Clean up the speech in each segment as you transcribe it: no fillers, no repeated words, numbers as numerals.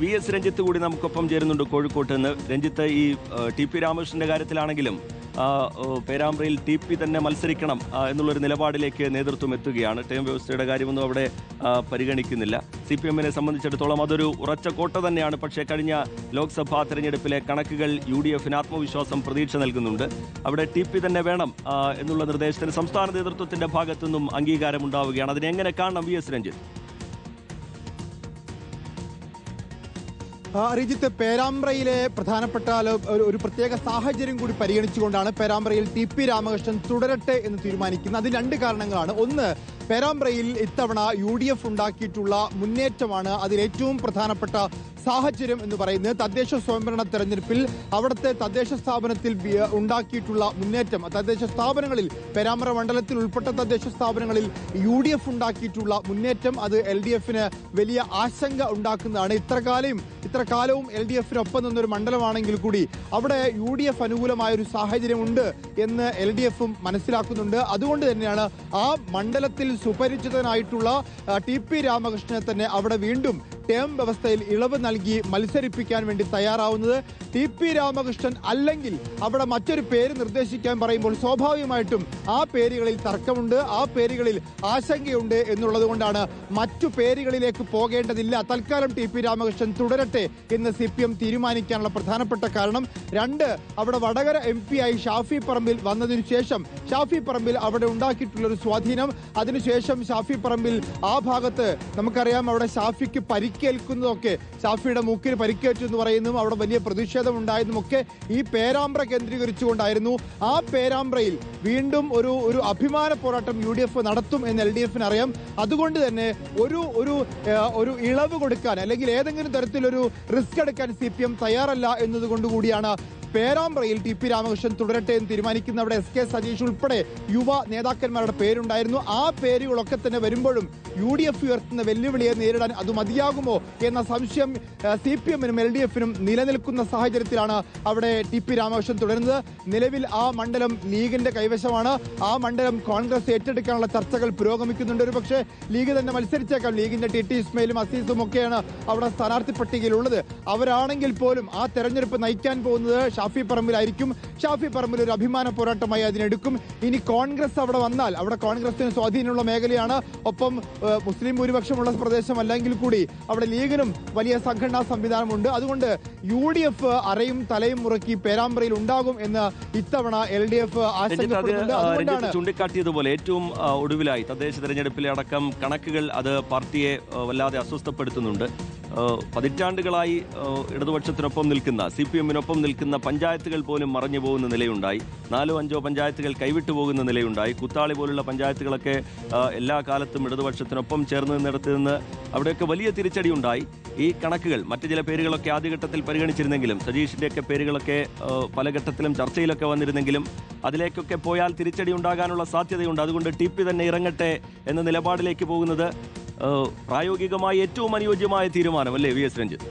VS Ranjith കൂടി നമുക്കൊപ്പം ചേരുന്നുണ്ട് കോഴിക്കോട്ട് നിന്ന്. രഞ്ജിത്ത്, ഈ TP രാമകൃഷ്ണന്റെ കാര്യത്തിലാണെങ്കിലും പേരാമ്പ്രയിൽ TP തന്നെ മത്സരിക്കണം എന്നുള്ളൊരു നിലപാടിലേക്ക് നേതൃത്വം എത്തുകയാണ്. ടേം വ്യവസ്ഥയുടെ കാര്യമൊന്നും അവിടെ പരിഗണിക്കുന്നില്ല. CPM-നെ സംബന്ധിച്ചിടത്തോളം അതൊരു ഉറച്ച കോട്ട തന്നെയാണ്. പക്ഷേ കഴിഞ്ഞ ലോക്സഭാ തെരഞ്ഞെടുപ്പിലെ കണക്കുകൾ UDF-ന് ആത്മവിശ്വാസം, പ്രതീക്ഷ നൽകുന്നുണ്ട്. അവിടെ TP തന്നെ വേണം എന്നുള്ള നിർദ്ദേശത്തിന് സംസ്ഥാന നേതൃത്വത്തിന്റെ ഭാഗത്തുനിന്നും അംഗീകാരമുണ്ടാവുകയാണ്. അതിനെങ്ങനെ കാണണം VS രഞ്ജിത്ത്? റിജിത്ത്, പേരാമ്പ്രയിലെ പ്രധാനപ്പെട്ട ഒരു പ്രത്യേക സാഹചര്യം കൂടി പരിഗണിച്ചുകൊണ്ടാണ് പേരാമ്പ്രയിൽ TP രാമകൃഷ്ണൻ തുടരട്ടെ എന്ന് തീരുമാനിക്കുന്നത്. അതിന് രണ്ട് കാരണങ്ങളാണ്. ഒന്ന്, പേരാമ്പ്രയിൽ ഇത്തവണ UDF ഉണ്ടാക്കിയിട്ടുള്ള മുന്നേറ്റമാണ്. അതിലേറ്റവും പ്രധാനപ്പെട്ട സാഹചര്യം എന്ന് പറയുന്നത് തദ്ദേശ സ്വയംഭരണ തെരഞ്ഞെടുപ്പിൽ അവിടുത്തെ തദ്ദേശ സ്ഥാപനത്തിൽ ഉണ്ടാക്കിയിട്ടുള്ള മുന്നേറ്റം. തദ്ദേശ സ്ഥാപനങ്ങളിൽ, പേരാമ്പ്ര മണ്ഡലത്തിൽ ഉൾപ്പെട്ട തദ്ദേശ സ്ഥാപനങ്ങളിൽ UDF ഉണ്ടാക്കിയിട്ടുള്ള മുന്നേറ്റം അത് LDF-ന് വലിയ ആശങ്ക ഉണ്ടാക്കുന്നതാണ്. ഇത്ര കാലവും LDF-നൊപ്പം നിന്നൊരു മണ്ഡലമാണെങ്കിൽ കൂടി അവിടെ UDF അനുകൂലമായ ഒരു സാഹചര്യമുണ്ട് എന്ന് LDF-ഉം മനസ്സിലാക്കുന്നുണ്ട്. അതുകൊണ്ട് തന്നെയാണ് ആ മണ്ഡലത്തിൽ സുപരിചിതനായിട്ടുള്ള TP രാമകൃഷ്ണനെ തന്നെ അവിടെ വീണ്ടും ടേം വ്യവസ്ഥയിൽ ഇളവ് നൽകി മത്സരിപ്പിക്കാൻ വേണ്ടി തയ്യാറാവുന്നത്. TP രാമകൃഷ്ണൻ അല്ലെങ്കിൽ അവിടെ മറ്റൊരു പേര് നിർദ്ദേശിക്കാൻ പറയുമ്പോൾ സ്വാഭാവികമായിട്ടും ആ പേരുകളിൽ തർക്കമുണ്ട്, ആ പേരുകളിൽ ആശങ്കയുണ്ട് എന്നുള്ളത് കൊണ്ടാണ് മറ്റു പേരുകളിലേക്ക് പോകേണ്ടതില്ല, തൽക്കാലം TP രാമകൃഷ്ണൻ തുടരട്ടെ എന്ന് CPM തീരുമാനിക്കാനുള്ള പ്രധാനപ്പെട്ട കാരണം. രണ്ട്, അവിടെ വടകര MP ആയി ഷാഫി പറമ്പിൽ വന്നതിനു ശേഷം ഷാഫി പറമ്പിൽ അവിടെ ഉണ്ടാക്കിയിട്ടുള്ളൊരു സ്വാധീനം, അതിനുശേഷം ഷാഫി പറമ്പിൽ ആ ഭാഗത്ത് നമുക്കറിയാം അവിടെ ഷാഫിക്ക് പരിക്കേൽക്കുന്നതൊക്കെ, ഷാഫിയുടെ മൂക്കിന് പരിക്കേറ്റു എന്ന് പറയുന്നതും അവിടെ വലിയ പ്രതിഷേധം ഉണ്ടായതുമൊക്കെ ഈ പേരാമ്പ്ര കേന്ദ്രീകരിച്ചുകൊണ്ടായിരുന്നു. ആ പേരാമ്പ്രയിൽ വീണ്ടും ഒരു അഭിമാന പോരാട്ടം UDF നടത്തും എന്ന് LDF-ന് അറിയാം. അതുകൊണ്ട് തന്നെ ഒരു ഇളവ് കൊടുക്കാൻ അല്ലെങ്കിൽ ഏതെങ്കിലും തരത്തിലൊരു റിസ്ക് എടുക്കാൻ CPM തയ്യാറല്ല എന്നതുകൊണ്ടുകൂടിയാണ് പേരാമ്പ്രയിൽ TP രാമകൃഷ്ണൻ തുടരട്ടെ എന്ന് തീരുമാനിക്കുന്ന. അവിടെ SK സതീഷ് ഉൾപ്പെടെ യുവ നേതാക്കന്മാരുടെ പേരുണ്ടായിരുന്നു. ആ പേരുകളൊക്കെ തന്നെ വരുമ്പോഴും UDF ഉയർത്തുന്ന വെല്ലുവിളിയെ നേരിടാൻ അത് മതിയാകുമോ എന്ന സംശയം CPM-നും LDF-നും നിലനിൽക്കുന്ന സാഹചര്യത്തിലാണ് അവിടെ TP രാമകൃഷ്ണൻ തുടരുന്നത്. നിലവിൽ ആ മണ്ഡലം ലീഗിന്റെ കൈവശമാണ്. ആ മണ്ഡലം കോൺഗ്രസ് ഏറ്റെടുക്കാനുള്ള ചർച്ചകൾ പുരോഗമിക്കുന്നുണ്ട്. ഒരു പക്ഷേ ലീഗ് തന്നെ മത്സരിച്ചേക്കാം. ലീഗിന്റെ TT ഇസ്മയിലും അസീസും ഒക്കെയാണ് അവിടെ സ്ഥാനാർത്ഥി പട്ടികയിലുള്ളത്. അവരാണെങ്കിൽ പോലും ആ തെരഞ്ഞെടുപ്പ് നയിക്കാൻ പോകുന്നത് ഷാഫി പറമ്പിലായിരിക്കും. ഷാഫി പറമ്പിൽ ഒരു അഭിമാന പോരാട്ടമായി അതിനെടുക്കും. ഇനി കോൺഗ്രസ് അവിടെ വന്നാൽ, അവിടെ കോൺഗ്രസിന് സ്വാധീനമുള്ള മേഖലയാണ്, ഒപ്പം മുസ്ലിം ഭൂരിപക്ഷമുള്ള പ്രദേശം അല്ലെങ്കിൽ കൂടി അവിടെ ലീഗിനും വലിയ സംഘടനാ സംവിധാനമുണ്ട്. അതുകൊണ്ട് UDF അരയും തലയും മുറക്കി പേരാമ്പ്രയിൽ ഉണ്ടാകും എന്ന് ഇത്തവണ LDF ആശങ്കപ്പെടുന്നുണ്ട്. ചൂണ്ടിക്കാട്ടിയതുപോലെ ഏറ്റവും ഒടുവിലായി തദ്ദേശ തെരഞ്ഞെടുപ്പിലെ അടക്കം കണക്കുകൾ അത് പാർട്ടിയെ വല്ലാതെ അസ്വസ്ഥപ്പെടുത്തുന്നുണ്ട്. പതിറ്റാണ്ടുകളായി ഇടതുപക്ഷത്തിനൊപ്പം നിൽക്കുന്ന, CPM-നൊപ്പം നിൽക്കുന്ന പഞ്ചായത്തുകൾ പോലും മറഞ്ഞു പോകുന്ന നിലയുണ്ടായി. 4-5 പഞ്ചായത്തുകൾ കൈവിട്ടു പോകുന്ന നിലയുണ്ടായി. കുത്താളി പോലുള്ള പഞ്ചായത്തുകളൊക്കെ എല്ലാ കാലത്തും ഇടതുപക്ഷത്തിനൊപ്പം ചേർന്ന് നിന്നിടത്ത് നിന്ന് അവിടെയൊക്കെ വലിയ തിരിച്ചടി ഉണ്ടായി. ഈ കണക്കുകൾ, മറ്റു ചില പേരുകളൊക്കെ ആദ്യഘട്ടത്തിൽ പരിഗണിച്ചിരുന്നെങ്കിലും, സജീഷിൻ്റെയൊക്കെ പേരുകളൊക്കെ പല ഘട്ടത്തിലും ചർച്ചയിലൊക്കെ വന്നിരുന്നെങ്കിലും അതിലേക്കൊക്കെ പോയാൽ തിരിച്ചടി ഉണ്ടാകാനുള്ള സാധ്യതയുണ്ട്. അതുകൊണ്ട് TP തന്നെ ഇറങ്ങട്ടെ എന്ന നിലപാടിലേക്ക് പോകുന്നത് പ്രായോഗികമായി ഏറ്റവും അനുയോജ്യമായ തീരുമാനമല്ലേ VS രഞ്ജിത്ത്?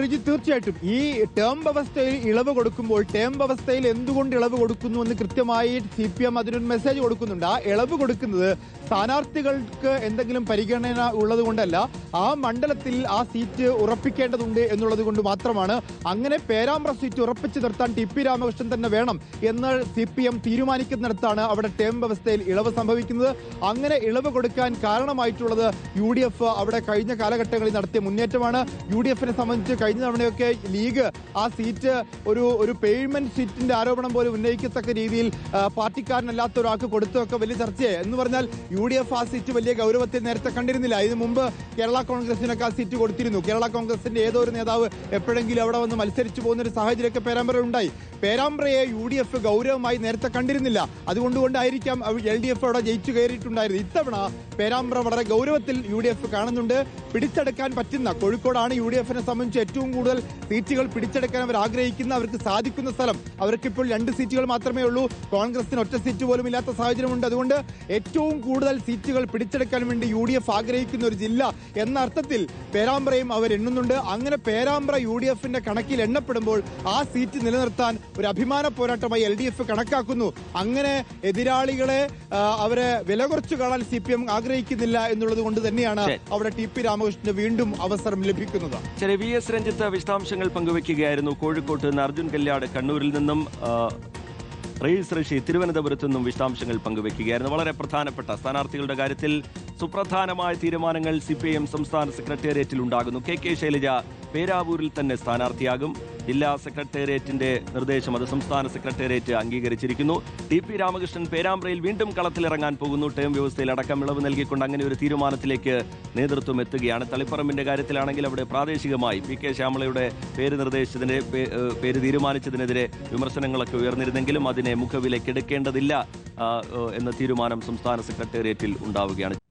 റിജിത്ത്, തീർച്ചയായിട്ടും ഈ ടേം വ്യവസ്ഥയിൽ ഇളവ് കൊടുക്കുമ്പോൾ ടേം വ്യവസ്ഥയിൽ എന്തുകൊണ്ട് ഇളവ് കൊടുക്കുന്നു എന്ന് കൃത്യമായി CPM അതിനൊരു മെസ്സേജ് കൊടുക്കുന്നുണ്ട്. ആ ഇളവ് കൊടുക്കുന്നത് സ്ഥാനാർത്ഥികൾക്ക് എന്തെങ്കിലും പരിഗണന ഉള്ളത് കൊണ്ടല്ല, ആ മണ്ഡലത്തിൽ ആ സീറ്റ് ഉറപ്പിക്കേണ്ടതുണ്ട് എന്നുള്ളത് കൊണ്ട് മാത്രമാണ്. അങ്ങനെ പേരാമ്പ്ര സീറ്റ് ഉറപ്പിച്ചു നിർത്താൻ TP രാമകൃഷ്ണൻ തന്നെ വേണം എന്ന് CPM തീരുമാനിക്കുന്നിടത്താണ് അവിടെ ടേം വ്യവസ്ഥയിൽ ഇളവ് സംഭവിക്കുന്നത്. അങ്ങനെ ഇളവ് കൊടുക്കാൻ കാരണമായിട്ടുള്ളത് UDF അവിടെ കഴിഞ്ഞ കാലഘട്ടങ്ങളിൽ നടത്തിയ മുന്നേറ്റമാണ്. UDF-നെ സംബന്ധിച്ച് കഴിഞ്ഞ തവണയൊക്കെ ലീഗ് ആ സീറ്റ് ഒരു പേയ്മെന്റ് സീറ്റിന്റെ ആരോപണം പോലും ഉന്നയിക്കത്തക്ക രീതിയിൽ പാർട്ടിക്കാരനല്ലാത്ത ഒരാൾക്ക് കൊടുത്തൊക്കെ വലിയ ചർച്ചയായി. എന്ന് പറഞ്ഞാൽ UDF ആ സീറ്റ് വലിയ ഗൗരവത്തിൽ നേരത്തെ കണ്ടിരുന്നില്ല. ഇതിനു മുമ്പ് കേരള കോൺഗ്രസിനൊക്കെ ആ സീറ്റ് കൊടുത്തിരുന്നു. കേരള കോൺഗ്രസിന്റെ ഏതോ ഒരു നേതാവ് എപ്പോഴെങ്കിലും അവിടെ വന്ന് മത്സരിച്ചു പോകുന്ന ഒരു സാഹചര്യമൊക്കെ പേരാമ്പ്രയിൽ ഉണ്ടായി. പേരാമ്പ്രയെ UDF ഗൗരവമായി നേരത്തെ കണ്ടിരുന്നില്ല. അതുകൊണ്ടായിരിക്കാം LDF അവിടെ ജയിച്ചു കയറിയിട്ടുണ്ടായിരുന്നു. ഇത്തവണ പേരാമ്പ്ര വളരെ ഗൗരവത്തിൽ UDF കാണുന്നുണ്ട്. പിടിച്ചെടുക്കാൻ പറ്റുന്ന, കോഴിക്കോടാണ് UDF-നെ സംബന്ധിച്ച് ഏറ്റവും കൂടുതൽ സീറ്റുകൾ പിടിച്ചെടുക്കാൻ അവർ ആഗ്രഹിക്കുന്ന, അവർക്ക് സാധിക്കുന്ന സ്ഥലം. അവർക്കിപ്പോൾ 2 സീറ്റുകൾ മാത്രമേ ഉള്ളൂ. കോൺഗ്രസിന് ഒറ്റ സീറ്റ് പോലും ഇല്ലാത്ത സാഹചര്യമുണ്ട്. അതുകൊണ്ട് ഏറ്റവും കൂടുതൽ സീറ്റുകൾ പിടിച്ചെടുക്കാൻ വേണ്ടി UDF ആഗ്രഹിക്കുന്ന ഒരു ജില്ല എന്ന അർത്ഥത്തിൽ പേരാമ്പ്രയും അവർ എണ്ണുന്നുണ്ട്. അങ്ങനെ പേരാമ്പ്ര UDF-ന്റെ കണക്കിൽ എണ്ണപ്പെടുമ്പോൾ ആ സീറ്റ് നിലനിർത്താൻ ഒരു അഭിമാന പോരാട്ടമായി LDF കണക്കാക്കുന്നു. അങ്ങനെ എതിരാളികളെ അവരെ വില കുറച്ചു കാണാൻ CPM ആഗ്രഹിക്കുന്നില്ല എന്നുള്ളത് കൊണ്ട് തന്നെയാണ് അവിടെ ടി പി രാമകൃഷ്ണന് വീണ്ടും അവസരം ലഭിക്കുന്നത്. ശരി, വി എസ് രഞ്ജിത്ത് വിശദാംശങ്ങൾ പങ്കുവയ്ക്കുകയായിരുന്നു. കോഴിക്കോട്ട് നിന്ന് അർജുൻ കല്യാട്, കണ്ണൂരിൽ നിന്നും റയീസ് ഋഷി തിരുവനന്തപുരത്തു നിന്നും വിശദാംശങ്ങൾ പങ്കുവയ്ക്കുകയായിരുന്നു. വളരെ പ്രധാനപ്പെട്ട സ്ഥാനാർത്ഥികളുടെ കാര്യത്തിൽ സുപ്രധാനമായ തീരുമാനങ്ങൾ CPIM സംസ്ഥാന സെക്രട്ടേറിയറ്റിൽ ഉണ്ടാകുന്നു. കെ ശൈലജ പേരാവൂരിൽ തന്നെ സ്ഥാനാർത്ഥിയാകും. ജില്ലാ സെക്രട്ടേറിയറ്റിന്റെ നിർദ്ദേശം അത് സംസ്ഥാന സെക്രട്ടേറിയറ്റ് അംഗീകരിച്ചിരിക്കുന്നു. TP രാമകൃഷ്ണൻ പേരാമ്പ്രയിൽ വീണ്ടും കളത്തിലിറങ്ങാൻ പോകുന്നു. ടേം വ്യവസ്ഥയിൽ അടക്കം ഇളവ് നൽകിക്കൊണ്ട് അങ്ങനെ ഒരു തീരുമാനത്തിലേക്ക് നേതൃത്വം എത്തുകയാണ്. തളിപ്പറമ്പിന്റെ കാര്യത്തിലാണെങ്കിൽ അവിടെ പ്രാദേശികമായി PK ശ്യാമളയുടെ പേര് തീരുമാനിച്ചതിനെതിരെ വിമർശനങ്ങളൊക്കെ ഉയർന്നിരുന്നെങ്കിലും അതിനെ മുഖവിലക്കെടുക്കേണ്ടതില്ല എന്ന തീരുമാനം സംസ്ഥാന സെക്രട്ടേറിയറ്റിൽ ഉണ്ടാവുകയാണ്.